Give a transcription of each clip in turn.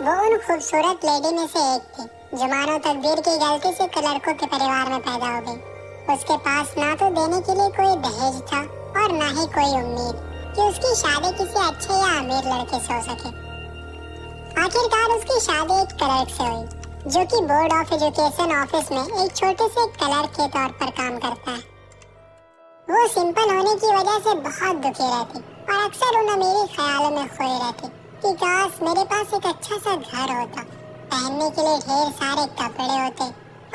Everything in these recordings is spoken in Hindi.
वो उन खूबसूरत लेडी में से एक थी जो मानो तकदीर की गलती से लड़कों के परिवार में पैदा हो गई। उसके पास ना तो देने के लिए कोई दहेज था और ना ही कोई उम्मीद कि उसकी शादी किसी अच्छे या अमीर लड़के से हो सके। आखिरकार उसकी शादी एक क्लर्क से हुई जो कि बोर्ड ऑफ एजुकेशन ऑफिस में एक छोटे से क्लर्क के तौर पर काम करता है। वो सिंपल होने की वजह से बहुत दुखी रहती और अक्सर उन अमीरी ख्यालों में खोई रहती कि काश मेरे पास एक अच्छा सा घर होता, पहनने के लिए ढेर सारे कपड़े होते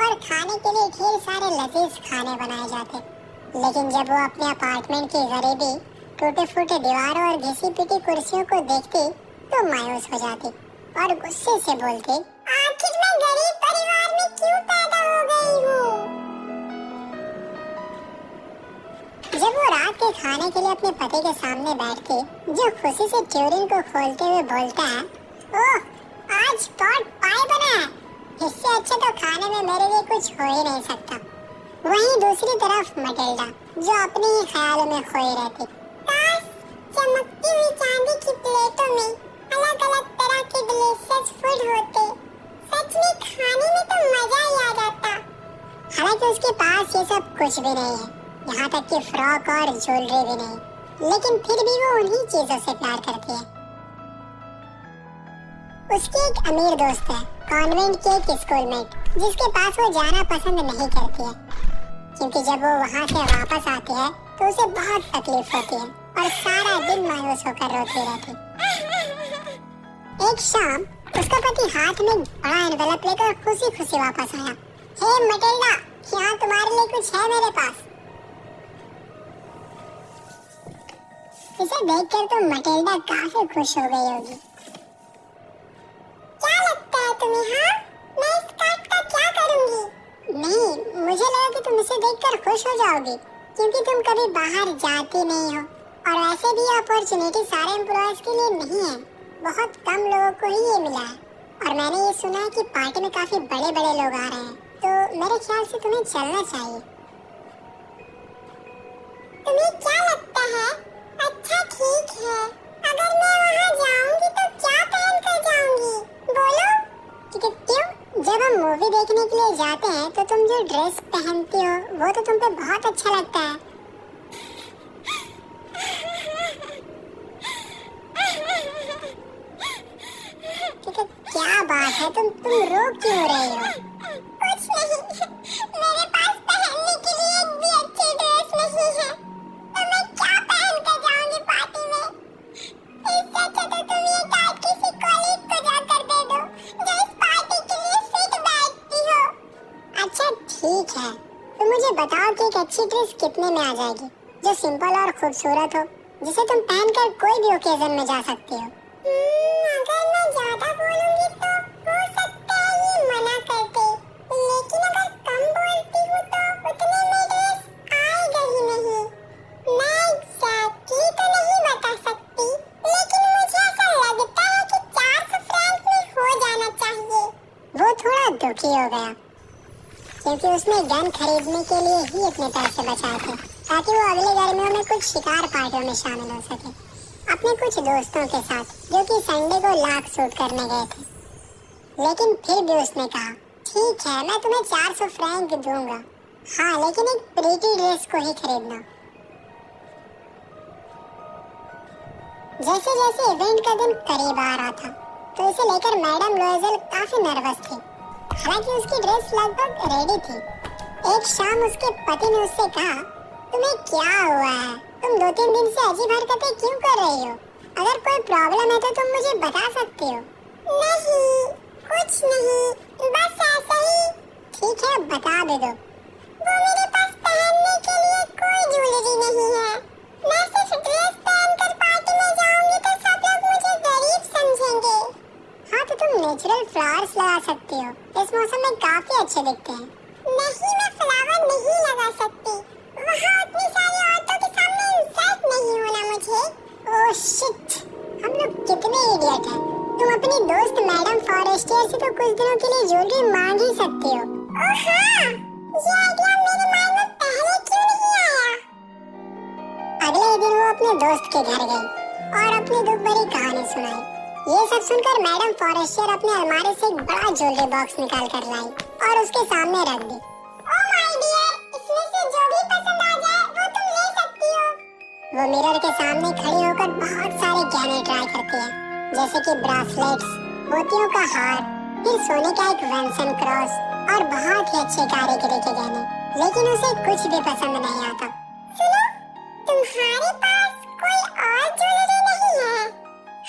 और खाने के लिए ढेर सारे लजीज खाने बनाए जाते। लेकिन जब वो अपने अपार्टमेंट की गरीबी, टूटे फूटे दीवारों और घिसी पिटी कुर्सियों को देखती तो मायूस हो जाती और गुस्से से बोलती, आखिर मैं गरीब परिवार में क्यों पैदा हो गई हूँ। जब वो रात के खाने के लिए अपने पति के सामने बैठती जो खुशी से ट्यूरिंग को खोलते हुए बोलता है, ओह आज पॉट पाई बना है, इससे अच्छा तो खाने में मेरे लिए कुछ हो ही नहीं सकता। वहीं दूसरी तरफ मटिल्डा जो अपने ही ख्यालों में खोई रहती, काश चमकती हुई चांदी की प्लेटों में अलग अलग तरह के डिलीशियस फूड होते, सच में खाने में तो मजा ही आ जाता। हालांकि उसके पास ये सब कुछ भी नहीं है, यहाँ तक कि फ्रॉक और ज्वेलरी भी नहीं, लेकिन फिर भी वो उन्हीं चीजों से प्यार करती है। उसकी एक अमीर दोस्त है, कॉन्वेंट की एक स्कूलमेट, जिसके पास वो जाना पसंद नहीं करती है क्योंकि जब वो वहाँ से वापस आती है तो उसे बहुत तकलीफ होती है और सारा दिन मायूस होकर रोती रहती। एक शाम उसका पति हाथ में बड़ा एनवेलप लेकर खुशी खुशी वापस आया। हे मटिल्डा, यहाँ तुम्हारे लिए कुछ है मेरे पास। इसे देखकर तो मटिल्डा काफी खुश हो गई होगी। क्या लगता है तुम्हें? हाँ, मैं इस कार्ड का क्या करूँगी? नहीं, मुझे लगा कि तुम इसे देखकर खुश हो जाओगी क्योंकि तुम कभी बाहर जाती नहीं हो और वैसे भी अपॉर्चुनिटी सारे एम्प्लॉयज के लिए नहीं है, बहुत कम लोगों को ही ये मिला है। और मैंने ये सुना है कि पार्टी में काफी बड़े बड़े लोग आ रहे हैं, तो मेरे ख्याल से तुम्हें चलना चाहिए। तुम्हें क्या लगता है? अच्छा ठीक है, अगर मैं वहाँ जाऊँगी तो क्या पहन कर जाऊँगी? बोलो। क्यों? जब हम मूवी देखने के लिए जाते हैं तो तुम जो ड्रेस पहनती हो वो तो तुम पे बहुत अच्छा लगता है। क्या बात है, तुम रो क्यों रही हो? कुछ नहीं, मेरे पास पहनने के लिए एक भी अच्छी ड्रेस नहीं है, तो मैं क्या पहन कर जाऊंगी पार्टी में? इससे अच्छा तो तुम ये कार्ड किसी कॉलीग को जाकर दे दो जो इस पार्टी के लिए फिट बैठती हो। अच्छा ठीक है, तो मुझे बताओ कि एक अच्छी ड्रेस कितने में आ जाएगी जो सिंपल और खूबसूरत हो, जिसे तुम पहनकर कोई भी ओकेजन में जा सकती हो। अगर मैं ज्यादा बोलूंगी तो हो सकता है ये मना कर दे, लेकिन अगर कम बोलती हूँ तो उतने में ड्रेस आएगा ही नहीं। मैं एग्जैक्टली तो नहीं बता सकती, लेकिन मुझे ऐसा लगता है कि 400 फ्रैंक में हो जाना चाहिए। वो थोड़ा दुखी हो गया क्योंकि उसने गन खरीदने के लिए ही इतने पैसे बचाए थे ताकि वो अगले गर्मियों में कुछ शिकार पार्टियों में शामिल हो सके अपने कुछ दोस्तों के साथ जो कि संडे को लाख शूट करने गए थे। लेकिन फिर भी उसने कहा, ठीक है मैं तुम्हें 400 फ्रैंक दूंगा, हाँ लेकिन एक प्रीटी ड्रेस को ही खरीदना। जैसे जैसे इवेंट का दिन करीब आ रहा था तो इसे लेकर मैडम लोएजेल काफी नर्वस थी। हालांकि उसकी ड्रेस लगभग रेडी थी। एक शाम उसके पति ने उससे कहा, तुम्हें क्या हुआ है? तुम 2-3 दिन से अजीब हरकतें क्यों कर रही हो? अगर कोई प्रॉब्लम है तो तुम मुझे बता सकती हो। नहीं, कुछ नहीं, बस ऐसा ही। ठीक है, बता दे दो। वो मेरे पास पहनने के लिए कोई ज्वेलरी नहीं है। मैं सिर्फ ड्रेस पहनकर पार्टी में जाऊंगी तो सब लोग मुझे गरीब समझेंगे। हाँ तो तुम नेचुरल फ्लावर्स लगा सकती हो, इस मौसम में काफी अच्छे दिखते हैं। नहीं, मैं फ्लावर नहीं लगा सकती, वहाँ उतनी सारी औरतों के सामने इंसल्ट नहीं होना मुझे। ओह शिट, हम लोग कितने इडियट हैं। तुम अपनी दोस्त मैडम फॉरेस्टियर से तो कुछ दिनों के लिए ज्वेलरी मांग ही सकती हो। ओह हाँ, ये आइडिया मेरे माइंड में पहले क्यों नहीं आया? अगले दिन वो अपने दोस्त के घर गई और अपनी दुख भरी कहानी सुनाई। ये सब सुनकर मैडम फॉरेस्टर अपने अलमारी से एक बड़ा ज्वेलरी बॉक्स निकाल कर लाई और उसके सामने रख दी। ओह माय डियर, इसमें से जो भी पसंद आ जाए वो तुम ले सकती हो। वो मिरर के सामने खड़ी होकर बहुत सारे गहने ट्राई करती है, जैसे कि ब्रासलेट्स, मोतियों का हार, फिर सोने का एक वेंसन क्रॉस और बहुत ही अच्छे कारीगरी के गहने, लेकिन उसे कुछ भी पसंद नहीं आता। सुनो, तुम्हारे पास कोई और ज्वेलरी नहीं है?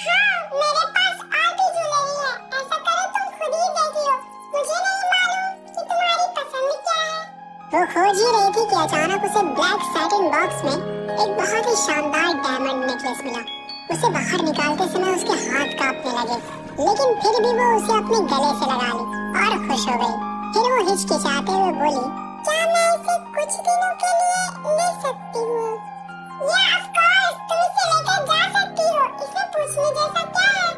हाँ, मेरे पास और भी ज्वेलरी है। ऐसा करो तुम खुद ही देख लो, मुझे नहीं मालूम कि तुम्हारी पसंद क्या है। वो खोज ही रही थी कि अचानक उसे ब्लैक सैटिन बॉक्स में एक बहुत ही शानदार डायमंड नेकलेस मिला। उसे बाहर निकालते समय उसके हाथ कांपने लगे, लेकिन फिर भी वो उसे अपने गले से लगा ली और खुश हो गई। फिर वो हिचकिचाते हुए बोली, क्या मैं इसे कुछ दिनों के लिए ले सकती हूँ? या ऑफ कोर्स, तुम इसे लेकर जा सकती हो। इसमें पूछने जैसा क्या है?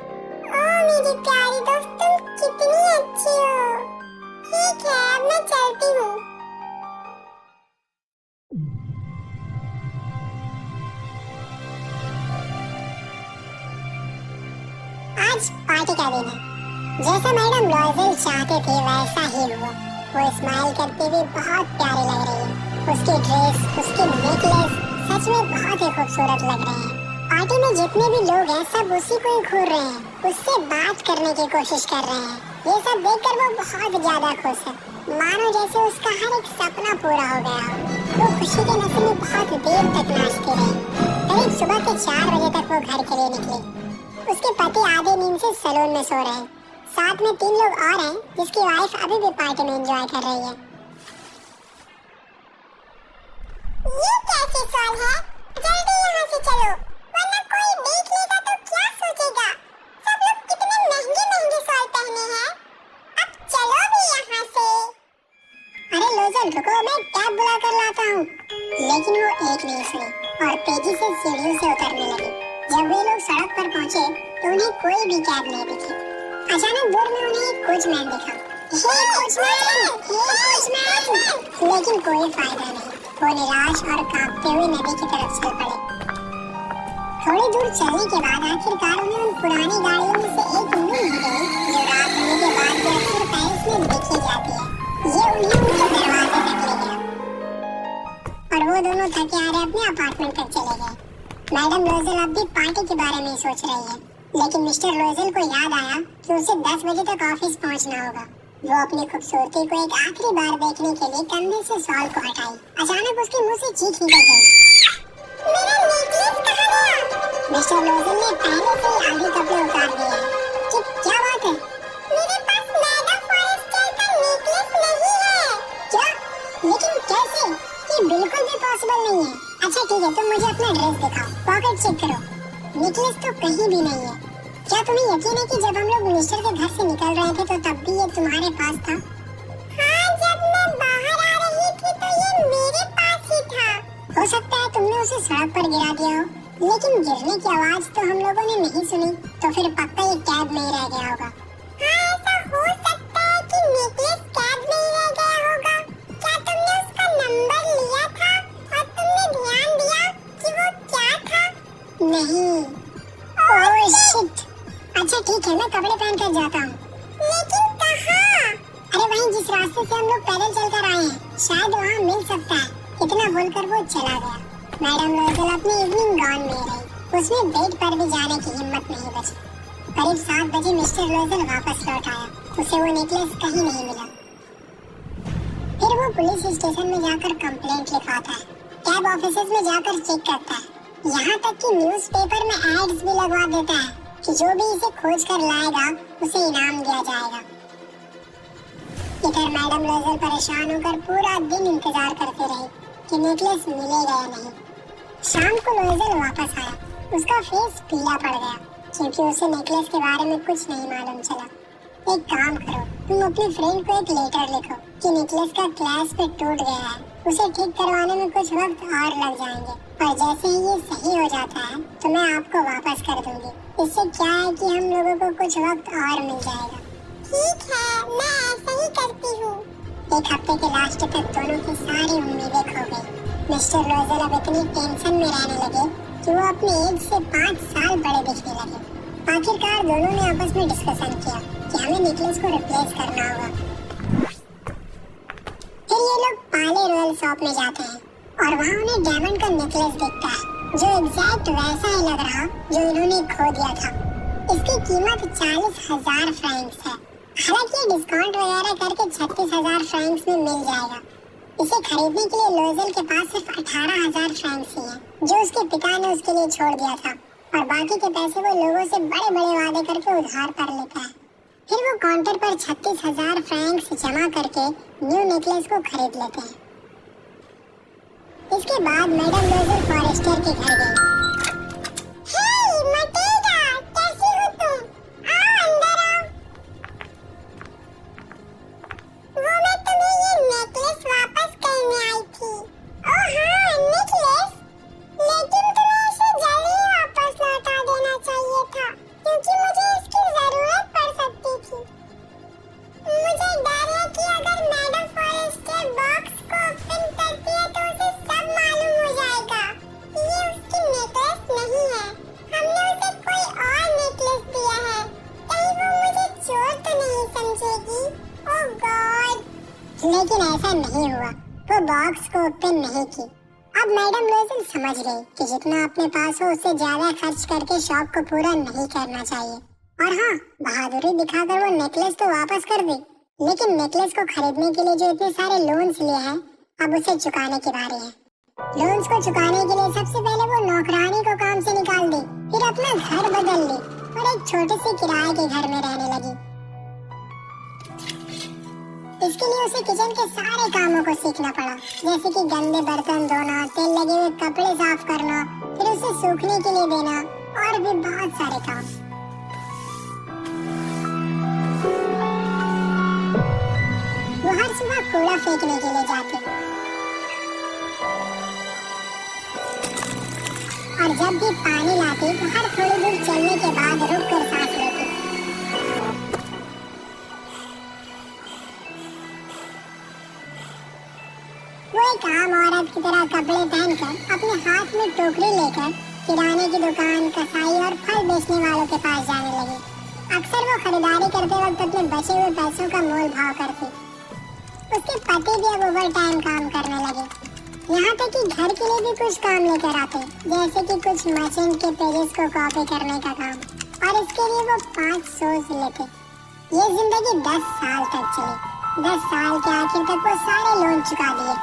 ओह मेरी प्यारी दोस्त, तुम कितनी अच्छी हो। ठीक है, अब मैं चलती हूँ। आज पार्टी का दिन है। जैसा मैडम लॉयजल चाहते थे वैसा ही हुआ। वो स्माइल करती हुई बहुत प्यारी लग रही है। उसकी ड्रेस, उसकी नेकलेस सच में बहुत ही खूबसूरत लग रहे हैं। पार्टी में जितने भी लोग हैं सब उसी को ही घूर रहे हैं, उससे बात करने की कोशिश कर रहे हैं। ये सब देखकर वो बहुत ज्यादा खुश है, मानो जैसे उसका हर एक सपना पूरा हो गया हो। वो खुशी के नशे में बहुत देर तक नाचती रही। करीब सुबह के 4 बजे तक वो घर के लिए निकली। उसके पति आधे नींद से सैलून में सो रहे हैं। साथ में 3 लोग और हैं जिसकी वाइफ अभी भी पार्टी में एंजॉय कर रही है। ये कैसे सॉल है? जल्दी यहाँ से चलो, वरना कोई देख लेगा तो क्या सोचेगा? सब लोग कितने महंगे महंगे सॉल पहने हैं। अब चलो भी यहाँ से। अरे लोजल रुको, मैं कैब बुला कर लाता हूँ। लेकिन वो एक नहीं सुनी और तेजी से सीढ़ियों से उतरने लगी। जब वे लोग सड़क पर पहुँचे तो उन्हें कोई भी कैब नहीं दिखी। अचानक दूर में उन्हें एक कोचमैन दिखा। हे कोचमैन! लेकिन कोई फायदा नहीं। वो निराश और कांपते हुए नदी की तरफ चल पड़े। थोड़ी दूर चलने के बाद आखिरकार उन्हें उन पुरानी गाड़ियों में से एक मिल गई जो रात होने के बाद भी अक्सर पेरिस में देखी जाती है। ये उन्हें उनके दरवाजे तक ले गया और वो दोनों थके हारे अपने अपार्टमेंट तक चले गए। मैडम लोजेल अब भी पार्टी के बारे में सोच रही है, लेकिन मिस्टर लोजेल को याद आया कि उसे 10 बजे तक ऑफिस पहुंचना होगा। वो अपनी खूबसूरती को एक आखिरी बार देखने के लिए कंधे से शॉल को हटाई। अचानक उसके मुंह से चीख निकल गई, मेरा नेकलेस कहाँ गया? मिस्टर लोजेल ने पहले से ही आधे कपड़े उतार दिए हैं। क्या बात है? मेरे पास मैडम फॉरेस्टर का नेकलेस नहीं है। क्या? लेकिन कैसे? ये बिल्कुल भी पॉसिबल नहीं है। अच्छा ठीक है, तुम मुझे अपना ड्रेस दिखाओ, पॉकेट चेक करो। नेकलेस तो कहीं भी नहीं है। क्या तुम्हें यकीन है कि जब हम लोग मिनिस्टर के घर से निकल रहे थे तो तब भी ये तुम्हारे पास था? हाँ, जब मैं बाहर आ रही थी तो ये मेरे पास ही था। हो सकता है तुमने उसे सड़क पर गिरा दिया हो, लेकिन गिरने की आवाज तो हम लोगों ने नहीं सुनी, तो फिर पक्का ये कैब में ही रह गया होगा। हाँ, ऐसा हो सकता है कि नेकलेस कैब में ही रह गया होगा। क्या तुमने उसका नंबर लिया था और तुमने ध्यान दिया कि वो क्या था? नहीं। Oh shit. अच्छा ठीक है, मैं कपड़े पहन कर जाता हूँ। लेकिन कहाँ? अरे वहीं जिस रास्ते से हम लोग पैदल चलकर आए हैं, शायद वहाँ मिल सकता है। इतना बोलकर वो चला गया। मैडम लोजेल अपनी इवनिंग गाउन में रही। उसमें बेड पर भी जाने की हिम्मत नहीं बची। करीब 7 बजे मिस्टर लोजेल वापस लौट आया। उसे वो नेकलेस कहीं नहीं मिला। फिर वो पुलिस स्टेशन में जाकर कंप्लेंट लिखवाता है, कैब ऑफिसेज में जाकर चेक करता है, यहाँ तक कि न्यूज़पेपर में एड्स भी लगवा देता है कि जो भी इसे खोज कर लाएगा उसे इनाम दिया जाएगा। इधर मैडम लोजेल परेशान होकर पूरा दिन इंतजार करती रही कि नेकलेस मिलेगा या नहीं। शाम को लोजेल वापस आया। उसका फेस पीला पड़ गया क्योंकि उसे नेकलेस के बारे में कुछ नहीं मालूम चला। एक काम करो, तुम अपने फ्रेंड को एक लेटर लिखो कि नेकलेस का क्लैश पे टूट गया है। उसे ठीक करवाने में कुछ वक्त और लग जाएंगे और जैसे ही ये सही हो जाता है तो मैं आपको वापस कर दूंगी। इससे क्या है कि हम लोगों को कुछ वक्त और मिल जाएगा। ठीक है, मैं ऐसा ही करती हूँ। एक हफ्ते के लास्ट तक दोनों की सारी उम्मीदें खो गई। मिस्टर लोजेल अब इतनी टेंशन में रहने लगे कि वो अपने एज से 5 साल बड़े दिखने लगे। आखिरकार दोनों ने आपस में डिस्कशन किया कि हमें नेकलेस को रिप्लेस करना होगा। फिर ये लोग पाले रॉयल शॉप में जाते हैं और वहाँ उन्हें डायमंड का नेकलेस दिखता है जो एग्जैक्ट वैसा ही लग रहा जो इन्होंने खो दिया था। इसकी कीमत 40,000 फ्रैंक्स है। हालांकि डिस्काउंट वगैरह करके 36,000 फ्रैंक्स में मिल जाएगा। इसे खरीदने के लिए लोजेल के पास सिर्फ 18,000 फ्रैंक्स ही हैं, जो उसके पिता ने उसके लिए छोड़ दिया था, और बाकी के पैसे वो लोगों से बड़े-बड़े वादे करके उधार कर लेता है। फिर वो काउंटर पर 36,000 फ्रैंक्स जमा करके न्यू नेकलेस को खरीद लेते हैं। इसके बाद मैडम लोजेल फॉरेस्टर के घर गई। हे मटेगा, कैसी हो तुम? आओ अंदर आओ। वो मैं तुम्हें ये नेकलेस वापस करने आई थी। ओह हाँ, नेकलेस? लेकिन तुम्हें इसे जल्दी ही वापस लौटा देना चाहिए था, क्योंकि मुझे इसकी जरूरत पड़ सकती थी। मुझे डर है कि अगर मैडम फॉरेस्टर बॉक्स को ओपन करती है तो उसे सब मालूम हो जाएगा। ये उसकी नेकलेस नहीं है। हमने उसे कोई और नेकलेस दिया है। कहीं वो मुझे चोर तो नहीं समझेगी? ओह गॉड! लेकिन ऐसा नहीं हुआ। वो बॉक्स को ओपन नहीं की। अब मैडम लोजेल समझ गई कि जितना अपने पास हो उससे ज्यादा खर्च करके शौक को पूरा नहीं करना चाहिए। और हाँ, बहादुरी दिखाकर वो नेकलेस तो वापस कर दी, लेकिन नेकलेस को खरीदने के लिए जो इतने सारे लोन्स लिए हैं, अब उसे चुकाने की बारी है। लोन्स को चुकाने के लिए सबसे पहले वो नौकरानी को काम से निकाल दी, फिर अपना घर बदल ली और एक छोटे से किराए के घर में रहने लगी। इसके लिए उसे किचन के सारे कामों को सीखना पड़ा, जैसे कि गंदे बर्तन धोना, तेल लगे हुए कपड़े साफ करना, फिर उसे सूखने के लिए देना, और भी बहुत सारे काम। वो हर सुबह कूड़ा फेंकने के लिए जाती और जब भी पानी लाती तो हर थोड़ी दूर चलने के बाद रुक कर सांस लेती। वो एक आम औरत की तरह कपड़े पहनकर अपने हाथ में टोकरी लेकर किराने की दुकान, कसाई और फल बेचने वालों के पास जाने लगी। अक्सर वो खरीदारी करते वक्त अपने बचे हुए पैसों का मोल भाव करती। उसके पति भी अब ओवर टाइम काम करने लगे, यहाँ तक कि घर के लिए भी कुछ काम लेकर आते, जैसे कि कुछ मर्चेंट के पेजेस को कॉपी करने का काम, और इसके लिए वो 5 शोज लेते। ये जिंदगी 10 साल तक चली। 10 साल के आखिर तक वो सारे लोन चुका दिए।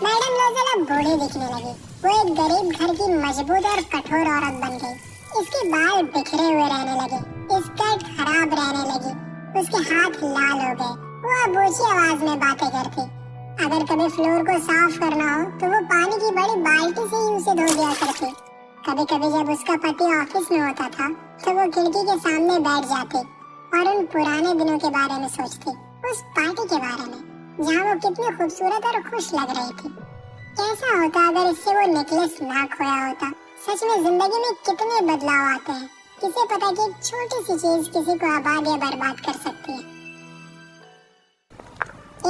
मैडम लोजेल अब बूढ़ी दिखने लगी। वो एक गरीब घर की मजबूत और कठोर औरत बन गई। इसके बाल बिखरे हुए रहने लगे, स्कर्ट खराब रहने लगी, उसके हाथ लाल हो गए। वो अब ऊंची आवाज में बातें करती। अगर कभी फ्लोर को साफ करना हो तो वो पानी की बड़ी बाल्टी से ही उसे धो दिया करती। कभी कभी जब उसका पति ऑफिस में होता था तो वो खिड़की के सामने बैठ जाती और उन पुराने दिनों के बारे में सोचती, उस पार्टी के बारे में जहाँ वो कितनी खूबसूरत और खुश लग रही थी। कैसा होता अगर इससे वो नेकलेस ना खोया होता। सच में जिंदगी में कितने बदलाव आते हैं, किसे पता कि एक छोटी सी चीज किसी को आबाद या बर्बाद कर सकती है।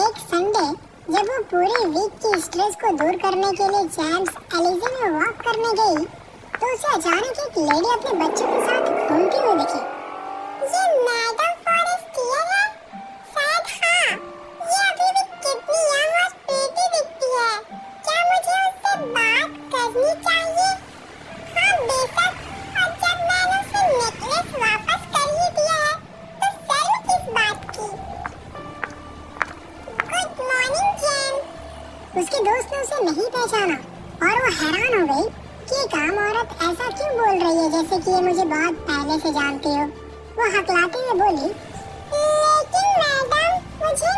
एक संडे जब वो पूरी वीक की स्ट्रेस को दूर करने के लिए चैम्प्स एलिजे में वॉक करने गई तो उसे अचानक एक लेडी अपने बच्चों के साथ घूमती हुई दिखी। ये मैडम फॉरेस्टियर है? शायद हाँ। ये अभी भी कितनी यंग और प्रीटी दिखती है। क्या मुझे उससे बात करनी चाहिए? हाँ बेशक। और जब मैंने उसे नेकलेस वापस कर ही दिया है तो शर्म किस बात की? Good morning Jain. उसके दोस्त ने उसे नहीं पहचाना और वो हैरान हो गई कि एक आम औरत ऐसा क्यों बोल रही है जैसे कि ये मुझे बहुत पहले से जानती हो। वो हकलाते हुए बोली, लेकिन मैडम मुझे